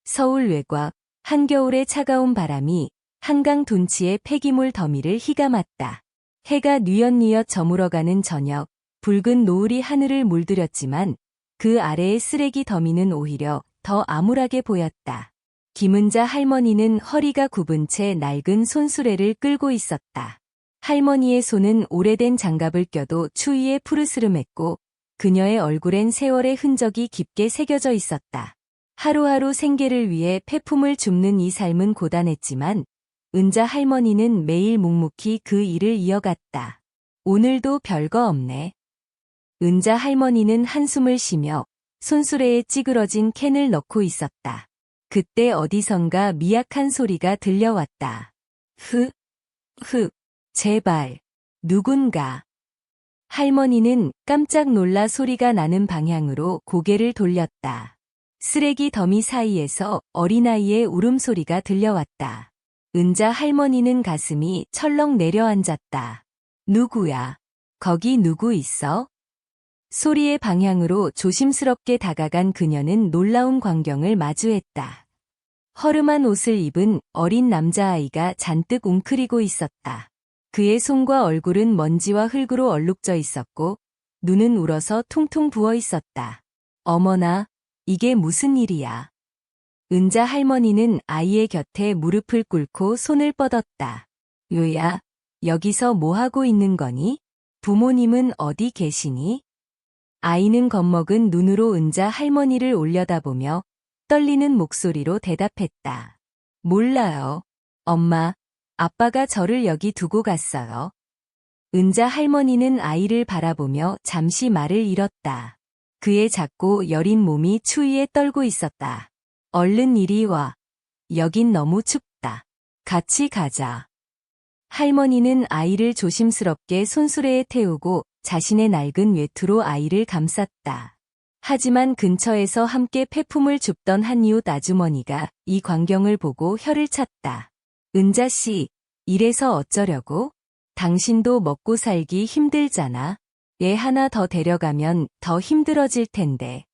서울 외곽, 한겨울의 차가운 바람이 한강 둔치의 폐기물 더미를 휘감았다. 해가 뉘엿뉘엿 저물어가는 저녁, 붉은 노을이 하늘을 물들였지만 그 아래의 쓰레기 더미는 오히려 더 암울하게 보였다. 김은자 할머니는 허리가 굽은 채 낡은 손수레를 끌고 있었다. 할머니의 손은 오래된 장갑을 껴도 추위에 푸르스름했고 그녀의 얼굴엔 세월의 흔적이 깊게 새겨져 있었다. 하루하루 생계를 위해 폐품을 줍는 이 삶은 고단했지만 은자 할머니는 매일 묵묵히 그 일을 이어갔다. 오늘도 별거 없네. 은자 할머니는 한숨을 쉬며 손수레에 찌그러진 캔을 넣고 있었다. 그때 어디선가 미약한 소리가 들려왔다. 제발, 누군가. 할머니는 깜짝 놀라 소리가 나는 방향으로 고개를 돌렸다. 쓰레기 더미 사이에서 어린아이의 울음소리가 들려왔다. 은자 할머니는 가슴이 철렁 내려앉았다. 누구야? 거기 누구 있어? 소리의 방향으로 조심스럽게 다가간 그녀는 놀라운 광경을 마주했다. 허름한 옷을 입은 어린 남자아이가 잔뜩 웅크리고 있었다. 그의 손과 얼굴은 먼지와 흙으로 얼룩져 있었고 눈은 울어서 퉁퉁 부어 있었다. 어머나, 이게 무슨 일이야? 은자 할머니는 아이의 곁에 무릎을 꿇고 손을 뻗었다. 요야, 여기서 뭐 하고 있는 거니? 부모님은 어디 계시니? 아이는 겁먹은 눈으로 은자 할머니를 올려다보며 떨리는 목소리로 대답했다. 몰라요. 엄마, 아빠가 저를 여기 두고 갔어요. 은자 할머니는 아이를 바라보며 잠시 말을 잃었다. 그의 작고 여린 몸이 추위에 떨고 있었다. 얼른 이리 와. 여긴 너무 춥다. 같이 가자. 할머니는 아이를 조심스럽게 손수레에 태우고 자신의 낡은 외투로 아이를 감쌌다. 하지만 근처에서 함께 폐품을 줍던 한 이웃 아주머니가 이 광경을 보고 혀를 찼다. 은자씨, 이래서 어쩌려고? 당신도 먹고 살기 힘들잖아. 애 하나 더 데려가면 더 힘들어질 텐데.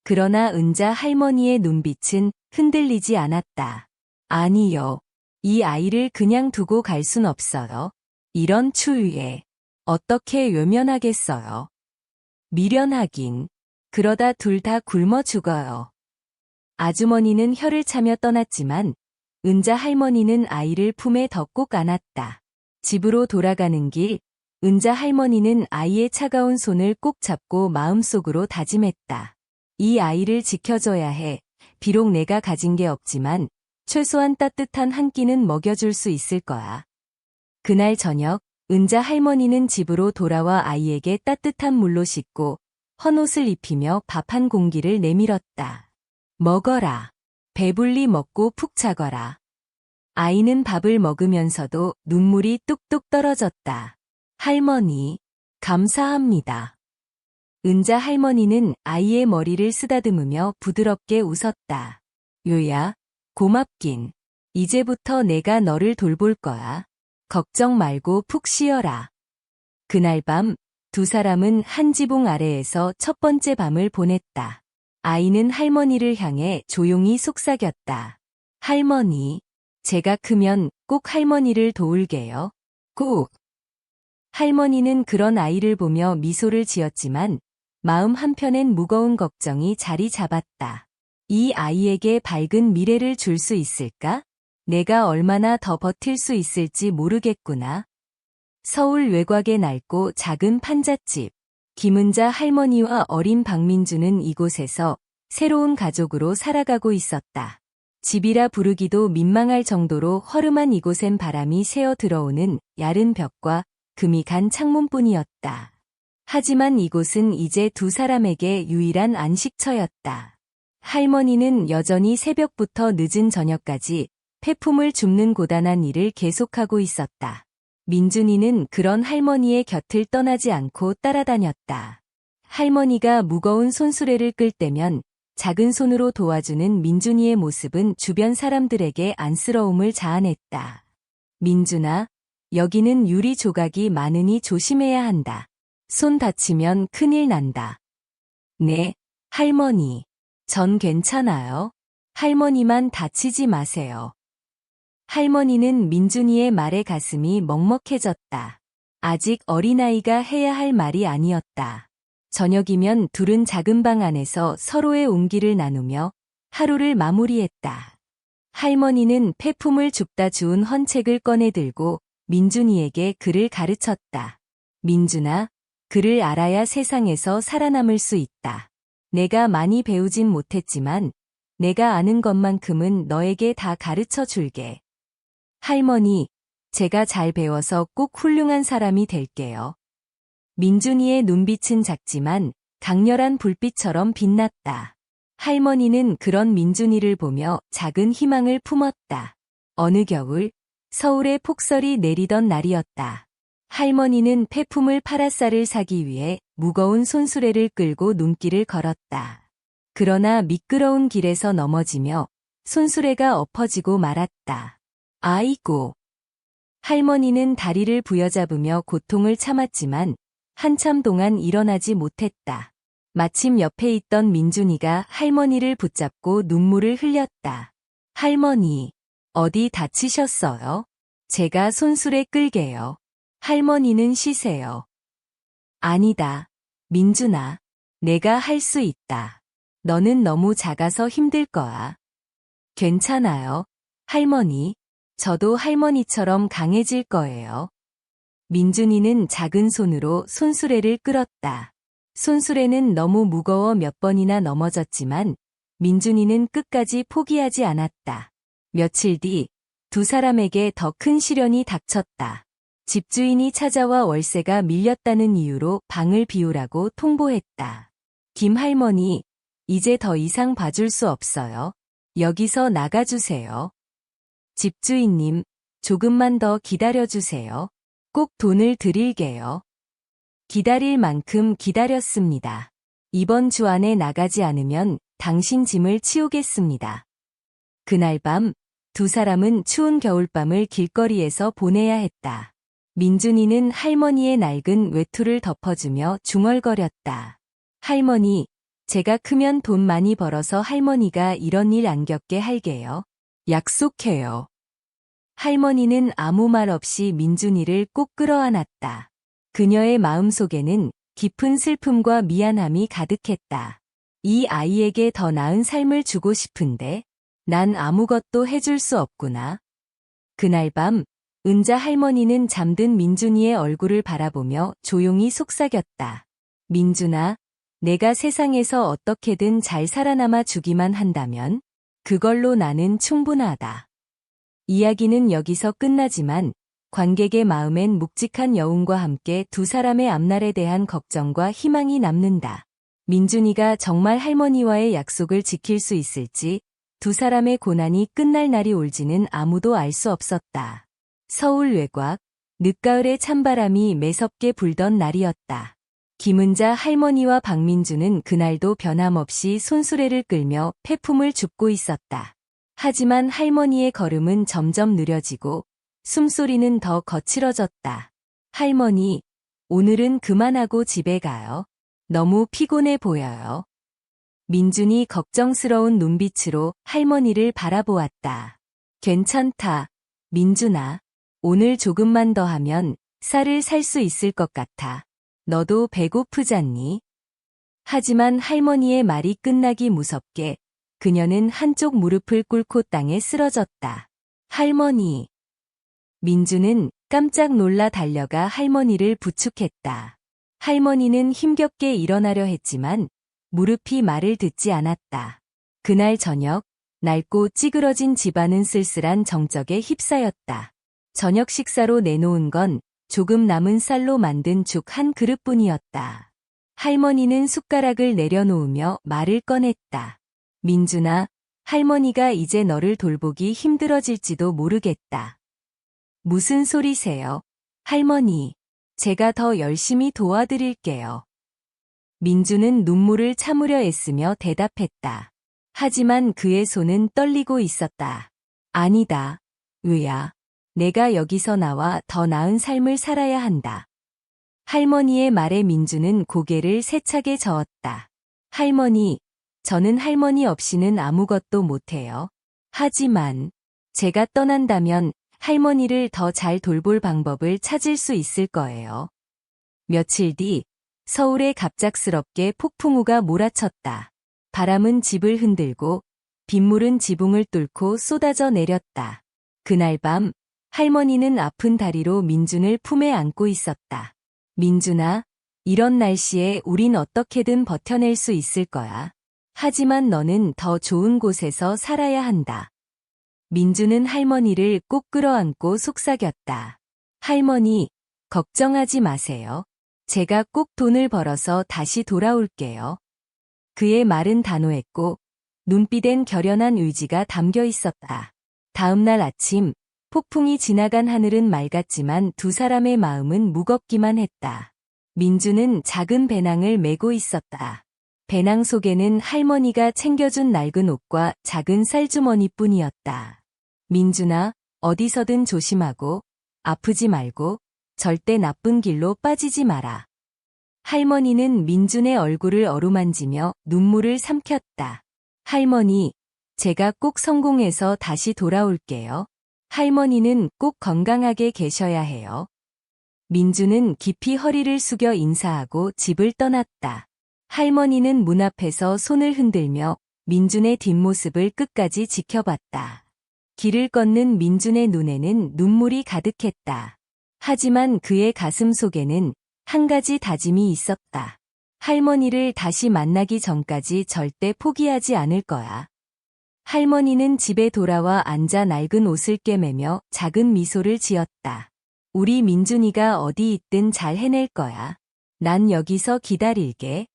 그러나 은자 할머니의 눈빛은 흔들리지 않았다. 아니요. 이 아이를 그냥 두고 갈 순 없어요. 이런 추위에 어떻게 외면하겠어요. 미련하긴. 그러다 둘 다 굶어 죽어요. 아주머니는 혀를 차며 떠났지만 은자 할머니는 아이를 품에 더 꼭 안았다. 집으로 돌아가는 길, 은자 할머니는 아이의 차가운 손을 꼭 잡고 마음속으로 다짐했다. 이 아이를 지켜줘야 해. 비록 내가 가진 게 없지만 최소한 따뜻한 한 끼는 먹여줄 수 있을 거야. 그날 저녁, 은자 할머니는 집으로 돌아와 아이에게 따뜻한 물로 씻고 헌옷을 입히며 밥 한 공기를 내밀었다. 먹어라. 배불리 먹고 푹 자거라. 아이는 밥을 먹으면서도 눈물이 뚝뚝 떨어졌다. 할머니, 감사합니다. 은자 할머니는 아이의 머리를 쓰다듬으며 부드럽게 웃었다. 요야, 고맙긴. 이제부터 내가 너를 돌볼 거야. 걱정 말고 푹 쉬어라. 그날 밤, 두 사람은 한 지붕 아래에서 첫 번째 밤을 보냈다. 아이는 할머니를 향해 조용히 속삭였다. 할머니, 제가 크면 꼭 할머니를 도울게요. 꼭. 할머니는 그런 아이를 보며 미소를 지었지만 마음 한편엔 무거운 걱정이 자리 잡았다. 이 아이에게 밝은 미래를 줄 수 있을까? 내가 얼마나 더 버틸 수 있을지 모르겠구나. 서울 외곽의 낡고 작은 판잣집. 김은자 할머니와 어린 박민주는 이곳에서 새로운 가족으로 살아가고 있었다. 집이라 부르기도 민망할 정도로 허름한 이곳엔 바람이 새어 들어오는 얇은 벽과 금이 간 창문뿐이었다. 하지만 이곳은 이제 두 사람에게 유일한 안식처였다. 할머니는 여전히 새벽부터 늦은 저녁까지 폐품을 줍는 고단한 일을 계속하고 있었다. 민준이는 그런 할머니의 곁을 떠나지 않고 따라다녔다. 할머니가 무거운 손수레를 끌 때면 작은 손으로 도와주는 민준이의 모습은 주변 사람들에게 안쓰러움을 자아냈다. 민준아, 여기는 유리 조각이 많으니 조심해야 한다. 손 다치면 큰일 난다. 네, 할머니. 전 괜찮아요. 할머니만 다치지 마세요. 할머니는 민준이의 말에 가슴이 먹먹해졌다. 아직 어린아이가 해야 할 말이 아니었다. 저녁이면 둘은 작은 방 안에서 서로의 온기를 나누며 하루를 마무리했다. 할머니는 폐품을 줍다 주운 헌책을 꺼내 들고 민준이에게 글을 가르쳤다. 민준아, 글을 알아야 세상에서 살아남을 수 있다. 내가 많이 배우진 못했지만 내가 아는 것만큼은 너에게 다 가르쳐 줄게. 할머니, 제가 잘 배워서 꼭 훌륭한 사람이 될게요. 민준이의 눈빛은 작지만 강렬한 불빛처럼 빛났다. 할머니는 그런 민준이를 보며 작은 희망을 품었다. 어느 겨울, 서울에 폭설이 내리던 날이었다. 할머니는 폐품을 팔아 쌀을 사기 위해 무거운 손수레를 끌고 눈길을 걸었다. 그러나 미끄러운 길에서 넘어지며 손수레가 엎어지고 말았다. 아이고. 할머니는 다리를 부여잡으며 고통을 참았지만 한참 동안 일어나지 못했다. 마침 옆에 있던 민준이가 할머니를 붙잡고 눈물을 흘렸다. 할머니, 어디 다치셨어요? 제가 손수레 끌게요. 할머니는 쉬세요. 아니다. 민준아, 내가 할 수 있다. 너는 너무 작아서 힘들 거야. 괜찮아요. 할머니, 저도 할머니처럼 강해질 거예요. 민준이는 작은 손으로 손수레를 끌었다. 손수레는 너무 무거워 몇 번이나 넘어졌지만 민준이는 끝까지 포기하지 않았다. 며칠 뒤 두 사람에게 더 큰 시련이 닥쳤다. 집주인이 찾아와 월세가 밀렸다는 이유로 방을 비우라고 통보했다. 김 할머니, 이제 더 이상 봐줄 수 없어요. 여기서 나가주세요. 집주인님, 조금만 더 기다려주세요. 꼭 돈을 드릴게요. 기다릴 만큼 기다렸습니다. 이번 주 안에 나가지 않으면 당신 짐을 치우겠습니다. 그날 밤, 두 사람은 추운 겨울밤을 길거리에서 보내야 했다. 민준이는 할머니의 낡은 외투를 덮어주며 중얼거렸다. 할머니, 제가 크면 돈 많이 벌어서 할머니가 이런 일 안 겪게 할게요. 약속해요. 할머니는 아무 말 없이 민준이를 꼭 끌어안았다. 그녀의 마음속에는 깊은 슬픔과 미안함이 가득했다. 이 아이에게 더 나은 삶을 주고 싶은데 난 아무것도 해줄 수 없구나. 그날 밤 은자 할머니는 잠든 민준이의 얼굴을 바라보며 조용히 속삭였다. 민준아, 내가 세상에서 어떻게든 잘 살아남아 주기만 한다면 그걸로 나는 충분하다. 이야기는 여기서 끝나지만 관객의 마음엔 묵직한 여운과 함께 두 사람의 앞날에 대한 걱정과 희망이 남는다. 민준이가 정말 할머니와의 약속을 지킬 수 있을지, 두 사람의 고난이 끝날 날이 올지는 아무도 알 수 없었다. 서울 외곽, 늦가을의 찬바람이 매섭게 불던 날이었다. 김은자 할머니와 박민주는 그날도 변함없이 손수레를 끌며 폐품을 줍고 있었다. 하지만 할머니의 걸음은 점점 느려지고 숨소리는 더 거칠어졌다. 할머니, 오늘은 그만하고 집에 가요. 너무 피곤해 보여요. 민준이 걱정스러운 눈빛으로 할머니를 바라보았다. 괜찮다, 민준아. 오늘 조금만 더 하면 쌀을 살 수 있을 것 같아. 너도 배고프잖니? 하지만 할머니의 말이 끝나기 무섭게 그녀는 한쪽 무릎을 꿇고 땅에 쓰러졌다. 할머니. 민주는 깜짝 놀라 달려가 할머니를 부축했다. 할머니는 힘겹게 일어나려 했지만 무릎이 말을 듣지 않았다. 그날 저녁, 낡고 찌그러진 집안은 쓸쓸한 정적에 휩싸였다. 저녁 식사로 내놓은 건 조금 남은 쌀로 만든 죽 한 그릇뿐이었다. 할머니는 숟가락을 내려놓으며 말을 꺼냈다. 민준아, 할머니가 이제 너를 돌보기 힘들어질지도 모르겠다. 무슨 소리세요? 할머니, 제가 더 열심히 도와드릴게요. 민주는 눈물을 참으려 애쓰며 대답했다. 하지만 그의 손은 떨리고 있었다. 아니다. 의야. 내가 여기서 나와 더 나은 삶을 살아야 한다. 할머니의 말에 민주는 고개를 세차게 저었다. 할머니, 저는 할머니 없이는 아무것도 못해요. 하지만 제가 떠난다면 할머니를 더 잘 돌볼 방법을 찾을 수 있을 거예요. 며칠 뒤 서울에 갑작스럽게 폭풍우가 몰아쳤다. 바람은 집을 흔들고 빗물은 지붕을 뚫고 쏟아져 내렸다. 그날 밤 할머니는 아픈 다리로 민준을 품에 안고 있었다. 민준아, 이런 날씨에 우린 어떻게든 버텨낼 수 있을 거야. 하지만 너는 더 좋은 곳에서 살아야 한다. 민준은 할머니를 꼭 끌어안고 속삭였다. 할머니, 걱정하지 마세요. 제가 꼭 돈을 벌어서 다시 돌아올게요. 그의 말은 단호했고 눈빛엔 결연한 의지가 담겨 있었다. 다음날 아침, 폭풍이 지나간 하늘은 맑았지만 두 사람의 마음은 무겁기만 했다. 민준은 작은 배낭을 메고 있었다. 배낭 속에는 할머니가 챙겨준 낡은 옷과 작은 쌀주머니뿐이었다. 민준아, 어디서든 조심하고 아프지 말고 절대 나쁜 길로 빠지지 마라. 할머니는 민준의 얼굴을 어루만지며 눈물을 삼켰다. 할머니, 제가 꼭 성공해서 다시 돌아올게요. 할머니는 꼭 건강하게 계셔야 해요. 민준은 깊이 허리를 숙여 인사하고 집을 떠났다. 할머니는 문 앞에서 손을 흔들며 민준의 뒷모습을 끝까지 지켜봤다. 길을 걷는 민준의 눈에는 눈물이 가득했다. 하지만 그의 가슴 속에는 한 가지 다짐이 있었다. 할머니를 다시 만나기 전까지 절대 포기하지 않을 거야. 할머니는 집에 돌아와 앉아 낡은 옷을 꿰매며 작은 미소를 지었다. 우리 민준이가 어디 있든 잘 해낼 거야. 난 여기서 기다릴게.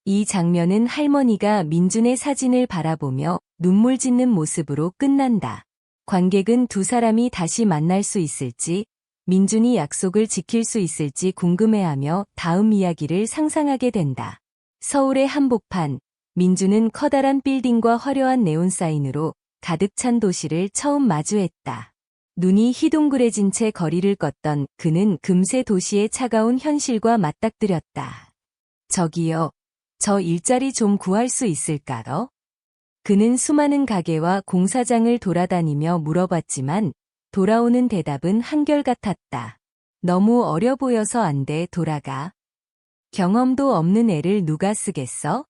이 장면은 할머니가 민준의 사진을 바라보며 눈물 짓는 모습으로 끝난다. 관객은 두 사람이 다시 만날 수 있을지, 민준이 약속을 지킬 수 있을지 궁금해하며 다음 이야기를 상상하게 된다. 서울의 한복판, 민준은 커다란 빌딩과 화려한 네온사인으로 가득 찬 도시를 처음 마주했다. 눈이 희둥그레진 채 거리를 걷던 그는 금세 도시의 차가운 현실과 맞닥뜨렸다. 저기요, 저 일자리 좀 구할 수 있을까요? 그는 수많은 가게와 공사장을 돌아다니며 물어봤지만 돌아오는 대답은 한결같았다. 너무 어려 보여서 안 돼, 돌아가. 경험도 없는 애를 누가 쓰겠어?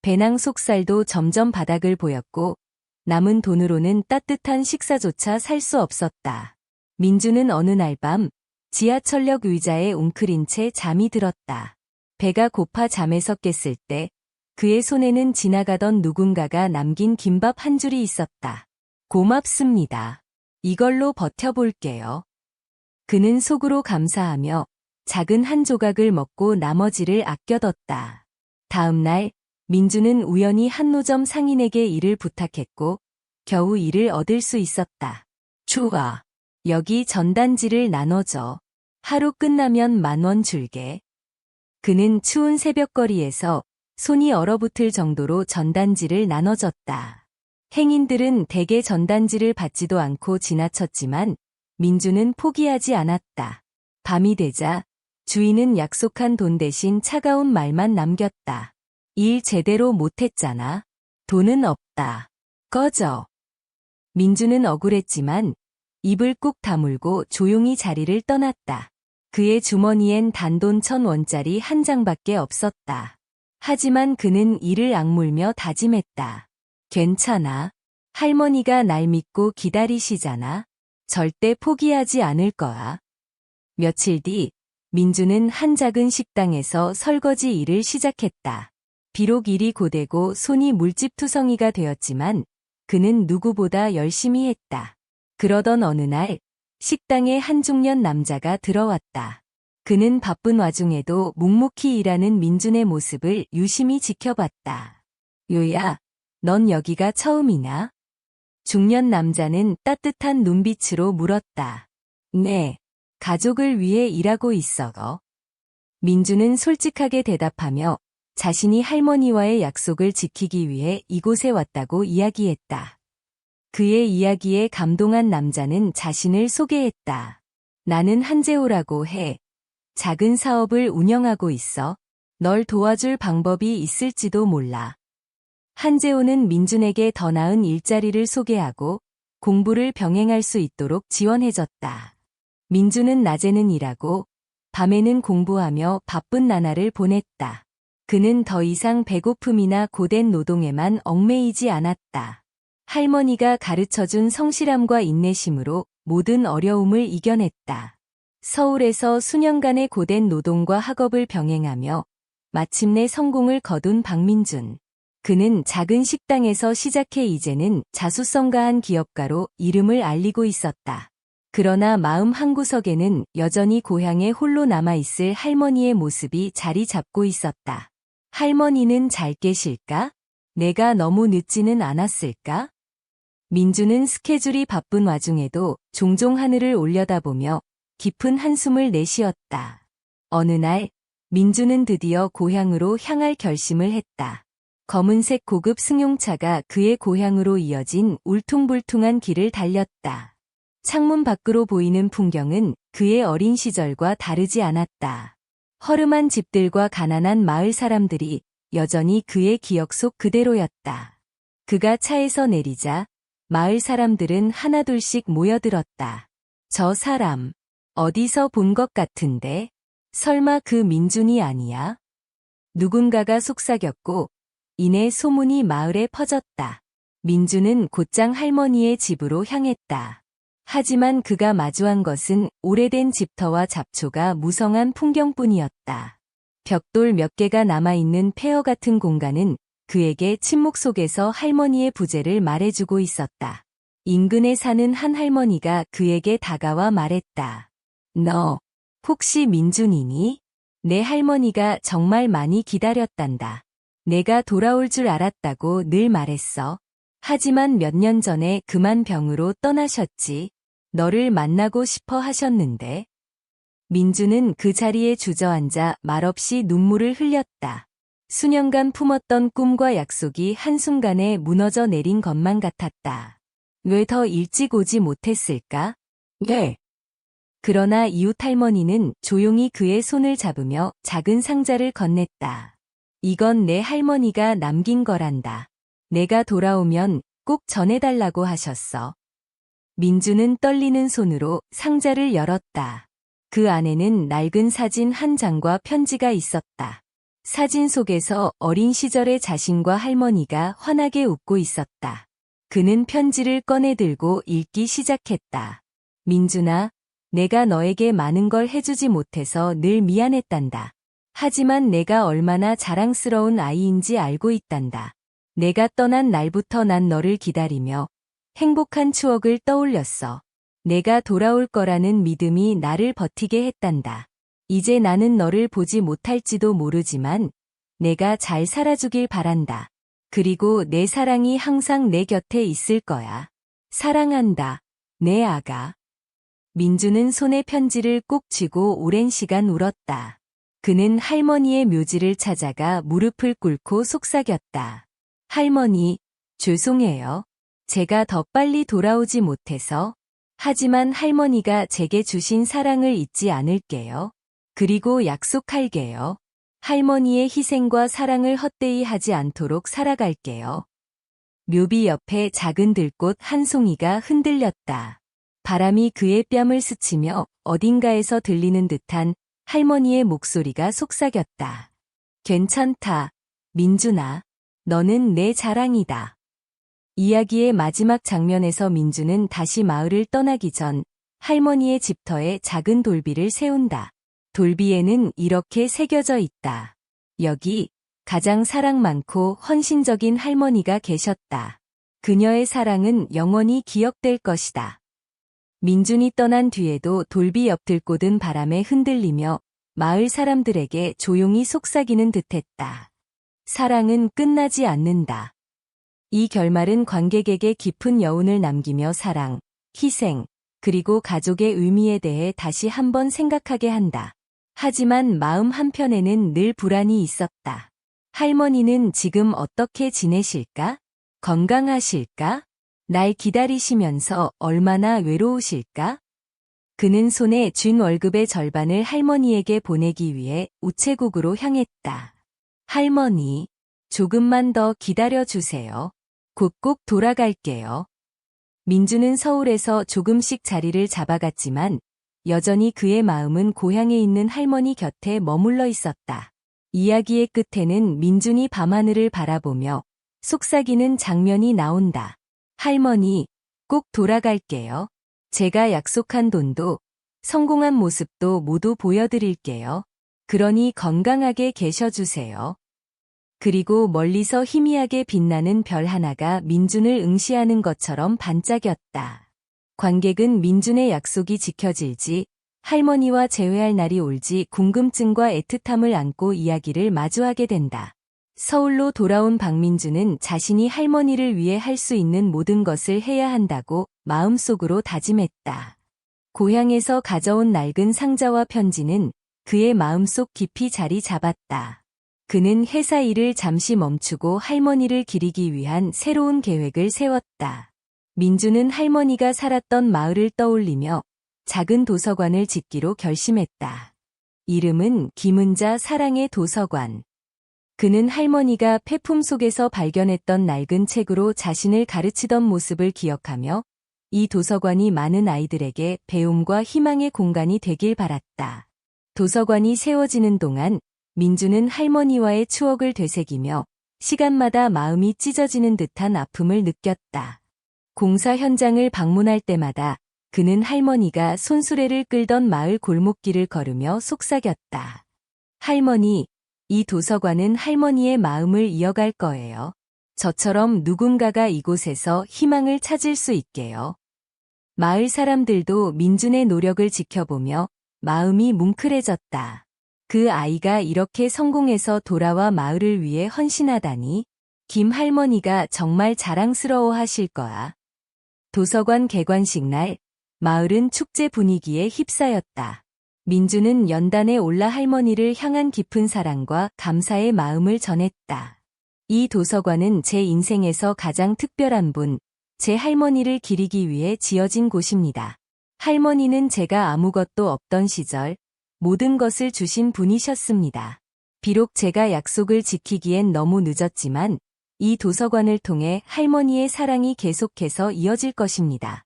배낭 속살도 점점 바닥을 보였고 남은 돈으로는 따뜻한 식사조차 살 수 없었다. 민주는 어느 날 밤 지하철역 의자에 웅크린 채 잠이 들었다. 배가 고파 잠에서 깼을 때 그의 손에는 지나가던 누군가가 남긴 김밥 한 줄이 있었다. 고맙습니다. 이걸로 버텨볼게요. 그는 속으로 감사하며 작은 한 조각을 먹고 나머지를 아껴뒀다. 다음 날 민주는 우연히 한노점 상인에게 일을 부탁했고 겨우 일을 얻을 수 있었다. 좋아. 여기 전단지를 나눠줘. 하루 끝나면 10,000원 줄게. 그는 추운 새벽거리에서 손이 얼어붙을 정도로 전단지를 나눠줬다. 행인들은 대개 전단지를 받지도 않고 지나쳤지만 민주는 포기하지 않았다. 밤이 되자 주인은 약속한 돈 대신 차가운 말만 남겼다. 일 제대로 못했잖아. 돈은 없다. 꺼져. 민주는 억울했지만 입을 꾹 다물고 조용히 자리를 떠났다. 그의 주머니엔 단돈 1,000원짜리 한 장밖에 없었다. 하지만 그는 이를 악물며 다짐했다. 괜찮아. 할머니가 날 믿고 기다리시잖아. 절대 포기하지 않을 거야. 며칠 뒤 민주는 한 작은 식당에서 설거지 일을 시작했다. 비록 일이 고되고 손이 물집투성이가 되었지만 그는 누구보다 열심히 했다. 그러던 어느 날 식당에 한 중년 남자가 들어왔다. 그는 바쁜 와중에도 묵묵히 일하는 민준의 모습을 유심히 지켜봤다. 요야, 넌 여기가 처음이냐? 중년 남자는 따뜻한 눈빛으로 물었다. 네, 가족을 위해 일하고 있어. 민주는 솔직하게 대답하며 자신이 할머니와의 약속을 지키기 위해 이곳에 왔다고 이야기했다. 그의 이야기에 감동한 남자는 자신을 소개했다. 나는 한재호라고 해. 작은 사업을 운영하고 있어. 널 도와줄 방법이 있을지도 몰라. 한재호는 민준에게 더 나은 일자리를 소개하고 공부를 병행할 수 있도록 지원해줬다. 민준은 낮에는 일하고 밤에는 공부하며 바쁜 나날을 보냈다. 그는 더 이상 배고픔이나 고된 노동에만 얽매이지 않았다. 할머니가 가르쳐준 성실함과 인내심으로 모든 어려움을 이겨냈다. 서울에서 수년간의 고된 노동과 학업을 병행하며 마침내 성공을 거둔 박민준. 그는 작은 식당에서 시작해 이제는 자수성가한 기업가로 이름을 알리고 있었다. 그러나 마음 한구석에는 여전히 고향에 홀로 남아있을 할머니의 모습이 자리 잡고 있었다. 할머니는 잘 계실까? 내가 너무 늦지는 않았을까? 민주는 스케줄이 바쁜 와중에도 종종 하늘을 올려다보며 깊은 한숨을 내쉬었다. 어느 날 민주는 드디어 고향으로 향할 결심을 했다. 검은색 고급 승용차가 그의 고향으로 이어진 울퉁불퉁한 길을 달렸다. 창문 밖으로 보이는 풍경은 그의 어린 시절과 다르지 않았다. 허름한 집들과 가난한 마을 사람들이 여전히 그의 기억 속 그대로였다. 그가 차에서 내리자 마을 사람들은 하나둘씩 모여들었다. 저 사람, 어디서 본 것 같은데? 설마 그 민준이 아니야? 누군가가 속삭였고 이내 소문이 마을에 퍼졌다. 민준은 곧장 할머니의 집으로 향했다. 하지만 그가 마주한 것은 오래된 집터와 잡초가 무성한 풍경뿐이었다. 벽돌 몇 개가 남아있는 폐허 같은 공간은 그에게 침묵 속에서 할머니의 부재를 말해주고 있었다. 인근에 사는 한 할머니가 그에게 다가와 말했다. 너, 혹시 민준이니? 내 할머니가 정말 많이 기다렸단다. 내가 돌아올 줄 알았다고 늘 말했어. 하지만 몇 년 전에 그만 병으로 떠나셨지. 너를 만나고 싶어 하셨는데. 민주는 그 자리에 주저앉아 말없이 눈물을 흘렸다. 수년간 품었던 꿈과 약속이 한순간에 무너져 내린 것만 같았다. 왜 더 일찍 오지 못했을까? 네. 그러나 이웃 할머니는 조용히 그의 손을 잡으며 작은 상자를 건넸다. 이건 내 할머니가 남긴 거란다. 내가 돌아오면 꼭 전해달라고 하셨어. 민주는 떨리는 손으로 상자를 열었다. 그 안에는 낡은 사진 한 장과 편지가 있었다. 사진 속에서 어린 시절의 자신과 할머니가 환하게 웃고 있었다. 그는 편지를 꺼내 들고 읽기 시작했다. 민준아, 내가 너에게 많은 걸 해주지 못해서 늘 미안했단다. 하지만 내가 얼마나 자랑스러운 아이인지 알고 있단다. 내가 떠난 날부터 난 너를 기다리며 행복한 추억을 떠올렸어. 내가 돌아올 거라는 믿음이 나를 버티게 했단다. 이제 나는 너를 보지 못할지도 모르지만 내가 잘 살아주길 바란다. 그리고 내 사랑이 항상 내 곁에 있을 거야. 사랑한다, 내 아가. 민주는 손에 편지를 꼭 쥐고 오랜 시간 울었다. 그는 할머니의 묘지를 찾아가 무릎을 꿇고 속삭였다. 할머니, 죄송해요. 제가 더 빨리 돌아오지 못해서. 하지만 할머니가 제게 주신 사랑을 잊지 않을게요. 그리고 약속할게요. 할머니의 희생과 사랑을 헛되이 하지 않도록 살아갈게요. 묘비 옆에 작은 들꽃 한 송이가 흔들렸다. 바람이 그의 뺨을 스치며 어딘가에서 들리는 듯한 할머니의 목소리가 속삭였다. 괜찮다, 민준아. 너는 내 자랑이다. 이야기의 마지막 장면에서 민주는 다시 마을을 떠나기 전 할머니의 집터에 작은 돌비를 세운다. 돌비에는 이렇게 새겨져 있다. 여기 가장 사랑 많고 헌신적인 할머니가 계셨다. 그녀의 사랑은 영원히 기억될 것이다. 민준이 떠난 뒤에도 돌비 옆 들꽃은 바람에 흔들리며 마을 사람들에게 조용히 속삭이는 듯했다. 사랑은 끝나지 않는다. 이 결말은 관객에게 깊은 여운을 남기며 사랑, 희생, 그리고 가족의 의미에 대해 다시 한번 생각하게 한다. 하지만 마음 한편에는 늘 불안이 있었다. 할머니는 지금 어떻게 지내실까? 건강하실까? 날 기다리시면서 얼마나 외로우실까? 그는 손에 쥔 월급의 절반을 할머니에게 보내기 위해 우체국으로 향했다. 할머니, 조금만 더 기다려 주세요. 곧 꼭 돌아갈게요. 민주는 서울에서 조금씩 자리를 잡아갔지만 여전히 그의 마음은 고향에 있는 할머니 곁에 머물러 있었다. 이야기의 끝에는 민준이 밤하늘을 바라보며 속삭이는 장면이 나온다. 할머니, 꼭 돌아갈게요. 제가 약속한 돈도 성공한 모습도 모두 보여드릴게요. 그러니 건강하게 계셔주세요. 그리고 멀리서 희미하게 빛나는 별 하나가 민준을 응시하는 것처럼 반짝였다. 관객은 민준의 약속이 지켜질지, 할머니와 재회할 날이 올지 궁금증과 애틋함을 안고 이야기를 마주하게 된다. 서울로 돌아온 박민준은 자신이 할머니를 위해 할 수 있는 모든 것을 해야 한다고 마음속으로 다짐했다. 고향에서 가져온 낡은 상자와 편지는 그의 마음속 깊이 자리 잡았다. 그는 회사 일을 잠시 멈추고 할머니를 기리기 위한 새로운 계획을 세웠다. 민주는 할머니가 살았던 마을을 떠올리며 작은 도서관을 짓기로 결심했다. 이름은 김은자 사랑의 도서관. 그는 할머니가 폐품 속에서 발견했던 낡은 책으로 자신을 가르치던 모습을 기억하며 이 도서관이 많은 아이들에게 배움과 희망의 공간이 되길 바랐다. 도서관이 세워지는 동안 민주는 할머니와의 추억을 되새기며 시간마다 마음이 찢어지는 듯한 아픔을 느꼈다. 공사 현장을 방문할 때마다 그는 할머니가 손수레를 끌던 마을 골목길을 걸으며 속삭였다. 할머니, 이 도서관은 할머니의 마음을 이어갈 거예요. 저처럼 누군가가 이곳에서 희망을 찾을 수 있게요. 마을 사람들도 민준의 노력을 지켜보며 마음이 뭉클해졌다. 그 아이가 이렇게 성공해서 돌아와 마을을 위해 헌신하다니 김 할머니가 정말 자랑스러워 하실 거야. 도서관 개관식 날, 마을은 축제 분위기에 휩싸였다. 민주는 연단에 올라 할머니를 향한 깊은 사랑과 감사의 마음을 전했다. 이 도서관은 제 인생에서 가장 특별한 분, 제 할머니를 기리기 위해 지어진 곳입니다. 할머니는 제가 아무것도 없던 시절 모든 것을 주신 분이셨습니다. 비록 제가 약속을 지키기엔 너무 늦었지만 이 도서관을 통해 할머니의 사랑이 계속해서 이어질 것입니다.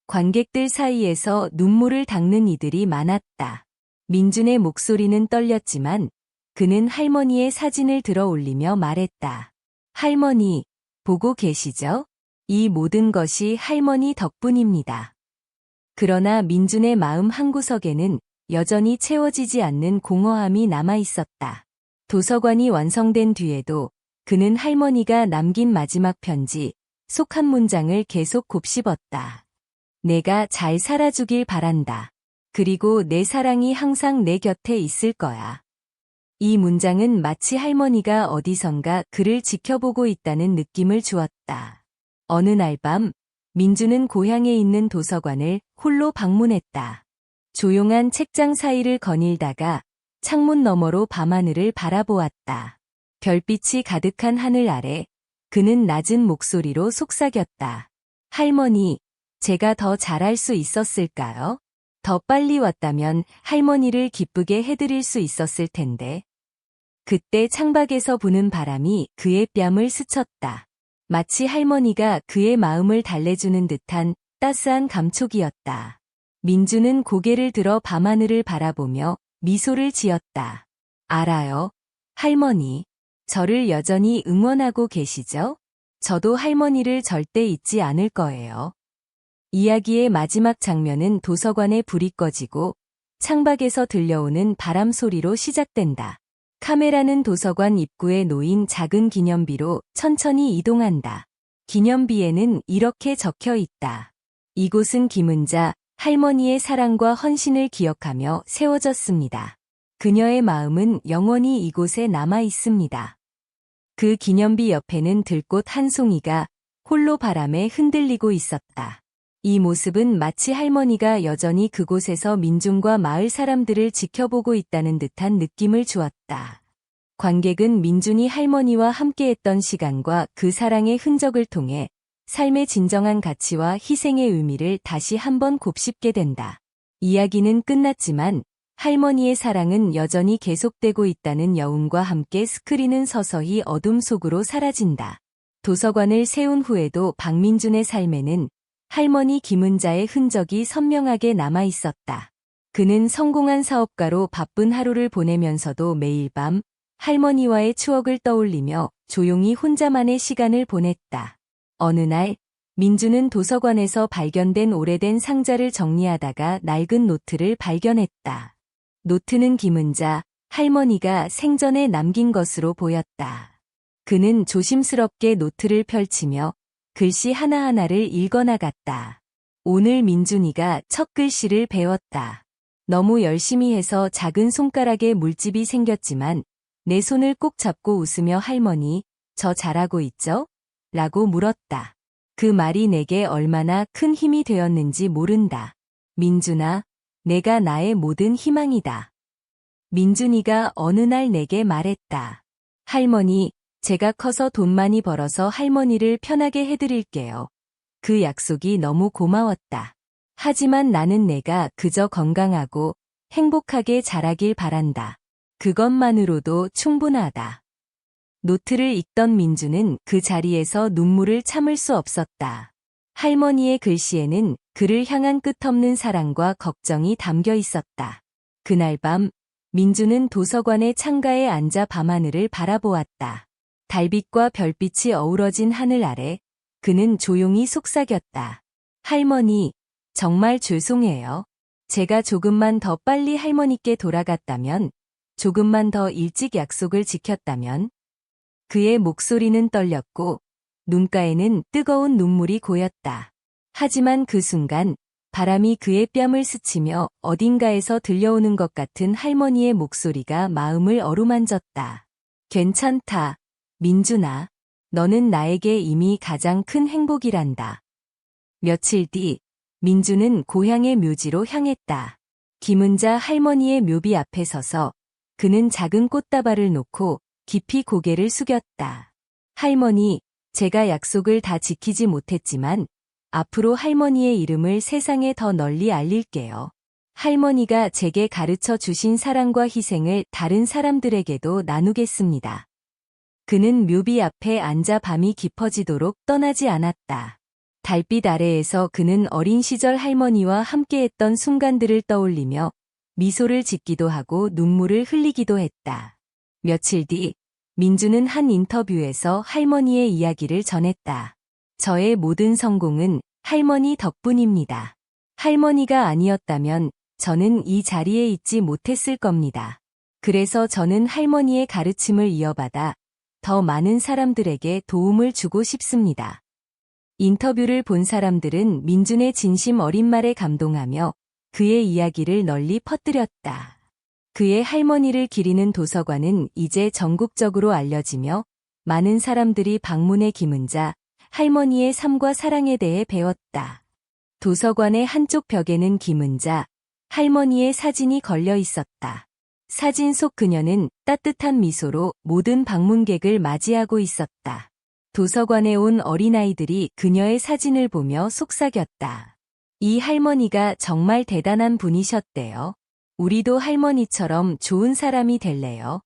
관객들 사이에서 눈물을 닦는 이들이 많았다. 민준의 목소리는 떨렸지만 그는 할머니의 사진을 들어 올리며 말했다. 할머니, 보고 계시죠? 이 모든 것이 할머니 덕분입니다. 그러나 민준의 마음 한구석에는 여전히 채워지지 않는 공허함이 남아 있었다. 도서관이 완성된 뒤에도 그는 할머니가 남긴 마지막 편지, 속 한 문장을 계속 곱씹었다. 내가 잘 살아주길 바란다. 그리고 내 사랑이 항상 내 곁에 있을 거야. 이 문장은 마치 할머니가 어디선가 그를 지켜보고 있다는 느낌을 주었다. 어느 날 밤, 민주는 고향에 있는 도서관을 홀로 방문했다. 조용한 책장 사이를 거닐다가 창문 너머로 밤하늘을 바라보았다. 별빛이 가득한 하늘 아래 그는 낮은 목소리로 속삭였다. 할머니, 제가 더 잘할 수 있었을까요? 더 빨리 왔다면 할머니를 기쁘게 해드릴 수 있었을 텐데. 그때 창밖에서 부는 바람이 그의 뺨을 스쳤다. 마치 할머니가 그의 마음을 달래주는 듯한 따스한 감촉이었다. 민주는 고개를 들어 밤하늘을 바라보며 미소를 지었다. 알아요, 할머니. 저를 여전히 응원하고 계시죠? 저도 할머니를 절대 잊지 않을 거예요. 이야기의 마지막 장면은 도서관에 불이 꺼지고 창밖에서 들려오는 바람 소리로 시작된다. 카메라는 도서관 입구에 놓인 작은 기념비로 천천히 이동한다. 기념비에는 이렇게 적혀 있다. 이곳은 김은자 할머니의 사랑과 헌신을 기억하며 세워졌습니다. 그녀의 마음은 영원히 이곳에 남아 있습니다. 그 기념비 옆에는 들꽃 한 송이가 홀로 바람에 흔들리고 있었다. 이 모습은 마치 할머니가 여전히 그곳에서 민중과 마을 사람들을 지켜보고 있다는 듯한 느낌을 주었다. 관객은 민준이 할머니와 함께했던 시간과 그 사랑의 흔적을 통해 삶의 진정한 가치와 희생의 의미를 다시 한번 곱씹게 된다. 이야기는 끝났지만 할머니의 사랑은 여전히 계속되고 있다는 여운과 함께 스크린은 서서히 어둠 속으로 사라진다. 도서관을 세운 후에도 박민준의 삶에는 할머니 김은자의 흔적이 선명하게 남아 있었다. 그는 성공한 사업가로 바쁜 하루를 보내면서도 매일 밤 할머니와의 추억을 떠올리며 조용히 혼자만의 시간을 보냈다. 어느 날 민주는 도서관에서 발견된 오래된 상자를 정리하다가 낡은 노트를 발견했다. 노트는 김은자 할머니가 생전에 남긴 것으로 보였다. 그는 조심스럽게 노트를 펼치며 글씨 하나하나를 읽어나갔다. 오늘 민준이가 첫 글씨를 배웠다. 너무 열심히 해서 작은 손가락에 물집이 생겼지만 내 손을 꼭 잡고 웃으며 할머니, 저 잘하고 있죠? 라고 물었다. 그 말이 내게 얼마나 큰 힘이 되었는지 모른다. 민준아, 내가 나의 모든 희망이다. 민준이가 어느 날 내게 말했다. 할머니, 제가 커서 돈 많이 벌어서 할머니를 편하게 해드릴게요. 그 약속이 너무 고마웠다. 하지만 나는 내가 그저 건강하고 행복하게 자라길 바란다. 그것만으로도 충분하다. 노트를 읽던 민주는 그 자리에서 눈물을 참을 수 없었다. 할머니의 글씨에는 그를 향한 끝없는 사랑과 걱정이 담겨 있었다. 그날 밤, 민주는 도서관의 창가에 앉아 밤하늘을 바라보았다. 달빛과 별빛이 어우러진 하늘 아래 그는 조용히 속삭였다. 할머니, 정말 죄송해요. 제가 조금만 더 빨리 할머니께 돌아갔다면, 조금만 더 일찍 약속을 지켰다면. 그의 목소리는 떨렸고 눈가에는 뜨거운 눈물이 고였다. 하지만 그 순간 바람이 그의 뺨을 스치며 어딘가에서 들려오는 것 같은 할머니의 목소리가 마음을 어루만졌다. 괜찮다. 민준아, 너는 나에게 이미 가장 큰 행복이란다. 며칠 뒤, 민주는 고향의 묘지로 향했다. 김은자 할머니의 묘비 앞에 서서 그는 작은 꽃다발을 놓고 깊이 고개를 숙였다. 할머니, 제가 약속을 다 지키지 못했지만 앞으로 할머니의 이름을 세상에 더 널리 알릴게요. 할머니가 제게 가르쳐 주신 사랑과 희생을 다른 사람들에게도 나누겠습니다. 그는 묘비 앞에 앉아 밤이 깊어지도록 떠나지 않았다. 달빛 아래에서 그는 어린 시절 할머니와 함께했던 순간들을 떠올리며 미소를 짓기도 하고 눈물을 흘리기도 했다. 며칠 뒤, 민주는 한 인터뷰에서 할머니의 이야기를 전했다. 저의 모든 성공은 할머니 덕분입니다. 할머니가 아니었다면 저는 이 자리에 있지 못했을 겁니다. 그래서 저는 할머니의 가르침을 이어받아 더 많은 사람들에게 도움을 주고 싶습니다. 인터뷰를 본 사람들은 민준의 진심 어린 말에 감동하며 그의 이야기를 널리 퍼뜨렸다. 그의 할머니를 기리는 도서관은 이제 전국적으로 알려지며 많은 사람들이 방문해 김은자 할머니의 삶과 사랑에 대해 배웠다. 도서관의 한쪽 벽에는 김은자 할머니의 사진이 걸려 있었다. 사진 속 그녀는 따뜻한 미소로 모든 방문객을 맞이하고 있었다. 도서관에 온 어린아이들이 그녀의 사진을 보며 속삭였다. 이 할머니가 정말 대단한 분이셨대요. 우리도 할머니처럼 좋은 사람이 될래요.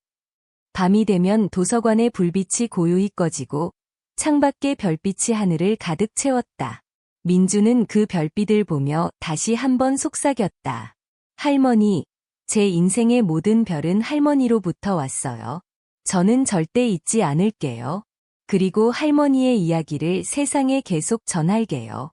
밤이 되면 도서관의 불빛이 고요히 꺼지고 창밖의 별빛이 하늘을 가득 채웠다. 민주는 그 별빛을 보며 다시 한번 속삭였다. 할머니, 제 인생의 모든 별은 할머니로부터 왔어요. 저는 절대 잊지 않을게요. 그리고 할머니의 이야기를 세상에 계속 전할게요.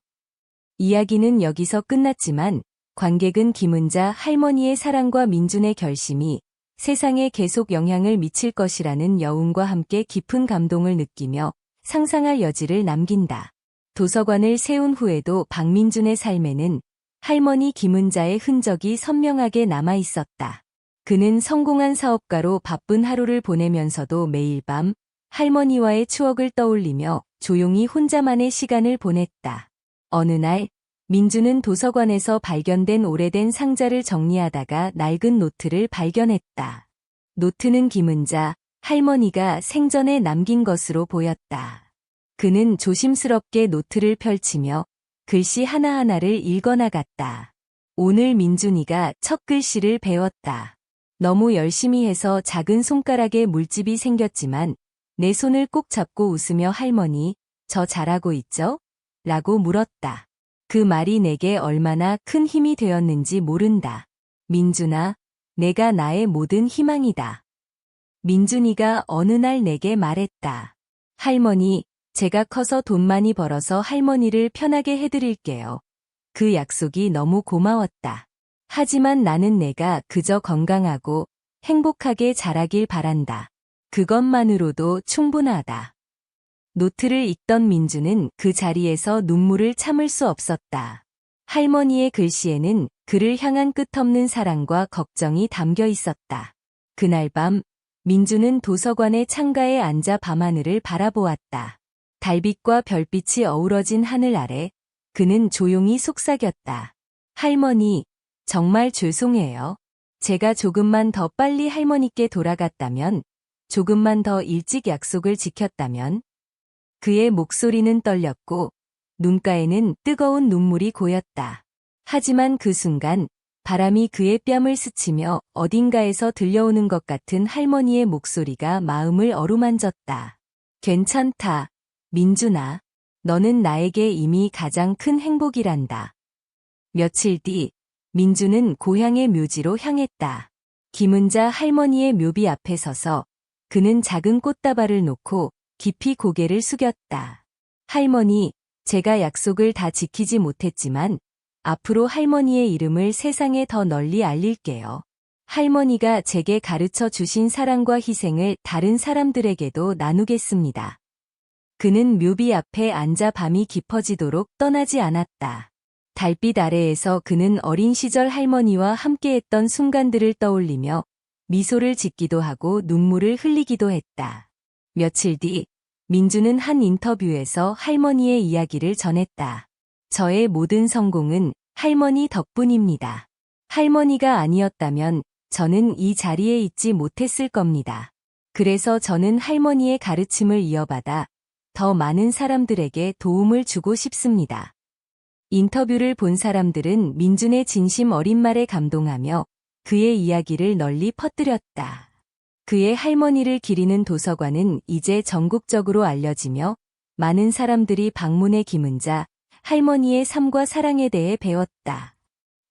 이야기는 여기서 끝났지만 관객은 김은자 할머니의 사랑과 민준의 결심이 세상에 계속 영향을 미칠 것이라는 여운과 함께 깊은 감동을 느끼며 상상할 여지를 남긴다. 도서관을 세운 후에도 박민준의 삶에는 할머니 김은자의 흔적이 선명하게 남아 있었다. 그는 성공한 사업가로 바쁜 하루를 보내면서도 매일 밤 할머니와의 추억을 떠올리며 조용히 혼자만의 시간을 보냈다. 어느 날 민주는 도서관에서 발견된 오래된 상자를 정리하다가 낡은 노트를 발견했다. 노트는 김은자 할머니가 생전에 남긴 것으로 보였다. 그는 조심스럽게 노트를 펼치며 글씨 하나하나를 읽어나갔다. 오늘 민준이가 첫 글씨를 배웠다. 너무 열심히 해서 작은 손가락에 물집이 생겼지만 내 손을 꼭 잡고 웃으며 할머니, 저 잘하고 있죠? 라고 물었다. 그 말이 내게 얼마나 큰 힘이 되었는지 모른다. 민준아, 내가 나의 모든 희망이다. 민준이가 어느 날 내게 말했다. 할머니, 제가 커서 돈 많이 벌어서 할머니를 편하게 해드릴게요. 그 약속이 너무 고마웠다. 하지만 나는 내가 그저 건강하고 행복하게 자라길 바란다. 그것만으로도 충분하다. 노트를 읽던 민주는 그 자리에서 눈물을 참을 수 없었다. 할머니의 글씨에는 그를 향한 끝없는 사랑과 걱정이 담겨 있었다. 그날 밤, 민주는 도서관의 창가에 앉아 밤하늘을 바라보았다. 달빛과 별빛이 어우러진 하늘 아래 그는 조용히 속삭였다. 할머니, 정말 죄송해요. 제가 조금만 더 빨리 할머니께 돌아갔다면, 조금만 더 일찍 약속을 지켰다면. 그의 목소리는 떨렸고 눈가에는 뜨거운 눈물이 고였다. 하지만 그 순간 바람이 그의 뺨을 스치며 어딘가에서 들려오는 것 같은 할머니의 목소리가 마음을 어루만졌다. 괜찮다, 민준아. 너는 나에게 이미 가장 큰 행복이란다. 며칠 뒤 민주는 고향의 묘지로 향했다. 김은자 할머니의 묘비 앞에 서서 그는 작은 꽃다발을 놓고 깊이 고개를 숙였다. 할머니, 제가 약속을 다 지키지 못했지만 앞으로 할머니의 이름을 세상에 더 널리 알릴게요. 할머니가 제게 가르쳐 주신 사랑과 희생을 다른 사람들에게도 나누겠습니다. 그는 묘비 앞에 앉아 밤이 깊어지도록 떠나지 않았다. 달빛 아래에서 그는 어린 시절 할머니와 함께했던 순간들을 떠올리며 미소를 짓기도 하고 눈물을 흘리기도 했다. 며칠 뒤 민주는 한 인터뷰에서 할머니의 이야기를 전했다. 저의 모든 성공은 할머니 덕분입니다. 할머니가 아니었다면 저는 이 자리에 있지 못했을 겁니다. 그래서 저는 할머니의 가르침을 이어받아 더 많은 사람들에게 도움을 주고 싶습니다. 인터뷰를 본 사람들은 민준의 진심 어린 말에 감동하며 그의 이야기를 널리 퍼뜨렸다. 그의 할머니를 기리는 도서관은 이제 전국적으로 알려지며 많은 사람들이 방문해 김은자 할머니의 삶과 사랑에 대해 배웠다.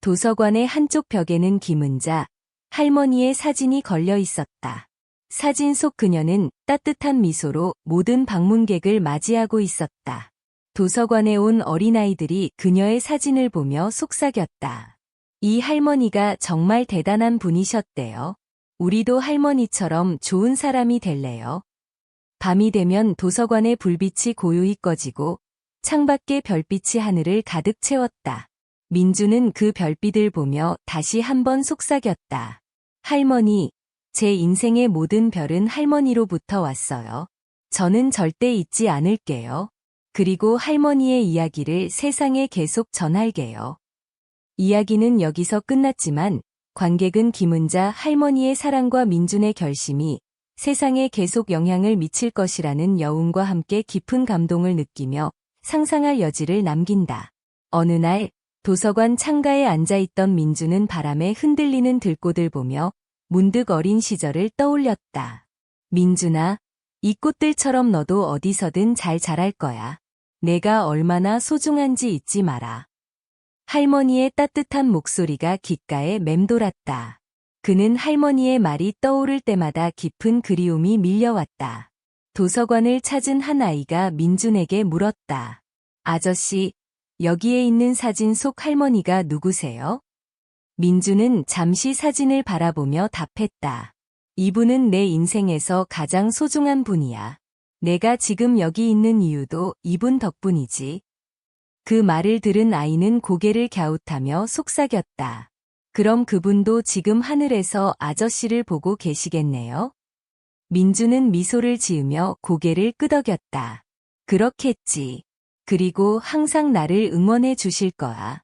도서관의 한쪽 벽에는 김은자 할머니의 사진이 걸려 있었다. 사진 속 그녀는 따뜻한 미소로 모든 방문객을 맞이하고 있었다. 도서관에 온 어린아이들이 그녀의 사진을 보며 속삭였다. 이 할머니가 정말 대단한 분이셨대요. 우리도 할머니처럼 좋은 사람이 될래요. 밤이 되면 도서관의 불빛이 고요히 꺼지고 창밖의 별빛이 하늘을 가득 채웠다. 민주는 그 별빛을 보며 다시 한번 속삭였다. 할머니, 제 인생의 모든 별은 할머니로부터 왔어요. 저는 절대 잊지 않을게요. 그리고 할머니의 이야기를 세상에 계속 전할게요. 이야기는 여기서 끝났지만 관객은 김은자 할머니의 사랑과 민준의 결심이 세상에 계속 영향을 미칠 것이라는 여운과 함께 깊은 감동을 느끼며 상상할 여지를 남긴다. 어느 날 도서관 창가에 앉아있던 민준은 바람에 흔들리는 들꽃을 보며 문득 어린 시절을 떠올렸다. 민준아, 이 꽃들처럼 너도 어디서든 잘 자랄 거야. 내가 얼마나 소중한지 잊지 마라. 할머니의 따뜻한 목소리가 귓가에 맴돌았다. 그는 할머니의 말이 떠오를 때마다 깊은 그리움이 밀려왔다. 도서관을 찾은 한 아이가 민준에게 물었다. 아저씨, 여기에 있는 사진 속 할머니가 누구세요? 민준은 잠시 사진을 바라보며 답했다. 이분은 내 인생에서 가장 소중한 분이야. 내가 지금 여기 있는 이유도 이분 덕분이지. 그 말을 들은 아이는 고개를 갸웃하며 속삭였다. 그럼 그분도 지금 하늘에서 아저씨를 보고 계시겠네요? 민주는 미소를 지으며 고개를 끄덕였다. 그렇겠지. 그리고 항상 나를 응원해 주실 거야.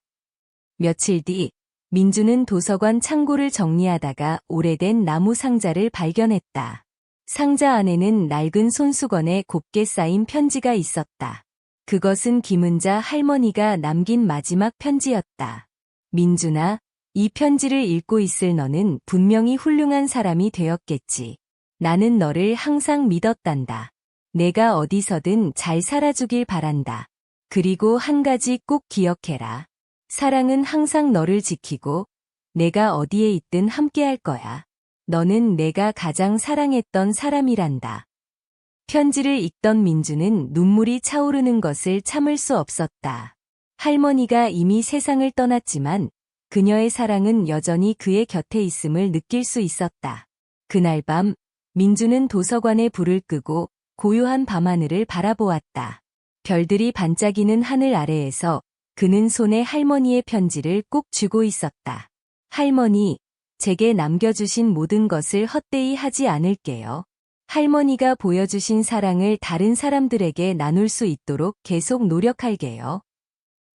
며칠 뒤 민주는 도서관 창고를 정리하다가 오래된 나무 상자를 발견했다. 상자 안에는 낡은 손수건에 곱게 쌓인 편지가 있었다. 그것은 김은자 할머니가 남긴 마지막 편지였다. 민준아, 이 편지를 읽고 있을 너는 분명히 훌륭한 사람이 되었겠지. 나는 너를 항상 믿었단다. 내가 어디서든 잘 살아주길 바란다. 그리고 한 가지 꼭 기억해라. 사랑은 항상 너를 지키고 내가 어디에 있든 함께할 거야. 너는 내가 가장 사랑했던 사람이란다. 편지를 읽던 민주는 눈물이 차오르는 것을 참을 수 없었다. 할머니가 이미 세상을 떠났지만 그녀의 사랑은 여전히 그의 곁에 있음을 느낄 수 있었다. 그날 밤 민주는 도서관에 불을 끄고 고요한 밤하늘을 바라보았다. 별들이 반짝이는 하늘 아래에서 그는 손에 할머니의 편지를 꼭 쥐고 있었다. 할머니, 제게 남겨주신 모든 것을 헛되이 하지 않을게요. 할머니가 보여주신 사랑을 다른 사람들에게 나눌 수 있도록 계속 노력할게요.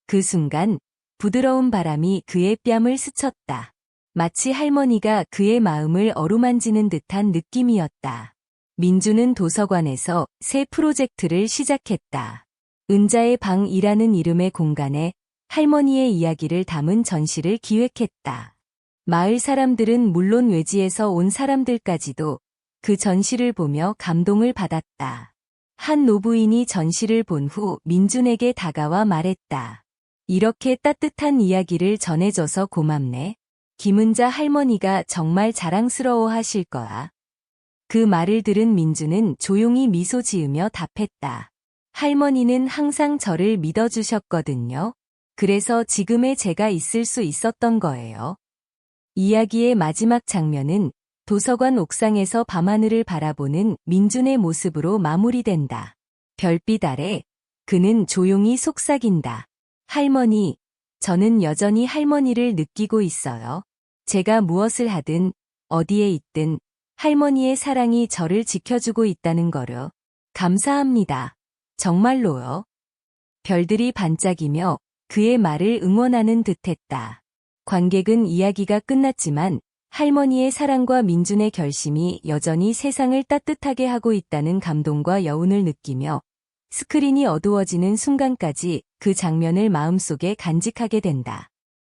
그 순간 부드러운 바람이 그의 뺨을 스쳤다. 마치 할머니가 그의 마음을 어루만지는 듯한 느낌이었다. 민주는 도서관에서 새 프로젝트를 시작했다. 은자의 방이라는 이름의 공간에 할머니의 이야기를 담은 전시를 기획했다. 마을 사람들은 물론 외지에서 온 사람들까지도 그 전시를 보며 감동을 받았다. 한 노부인이 전시를 본 후 민준에게 다가와 말했다. 이렇게 따뜻한 이야기를 전해줘서 고맙네. 김은자 할머니가 정말 자랑스러워 하실 거야. 그 말을 들은 민주는 조용히 미소 지으며 답했다. 할머니는 항상 저를 믿어주셨거든요. 그래서 지금의 제가 있을 수 있었던 거예요. 이야기의 마지막 장면은 도서관 옥상에서 밤하늘을 바라보는 민준의 모습으로 마무리된다. 별빛 아래 그는 조용히 속삭인다. 할머니, 저는 여전히 할머니를 느끼고 있어요. 제가 무엇을 하든 어디에 있든 할머니의 사랑이 저를 지켜주고 있다는 거요. 감사합니다. 정말로요. 별들이 반짝이며 그의 말을 응원하는 듯했다. 관객은 이야기가 끝났지만 할머니의 사랑과 민준의 결심이 여전히 세상을 따뜻하게 하고 있다는 감동과 여운을 느끼며 스크린이 어두워지는 순간까지 그 장면을 마음속에 간직하게 된다.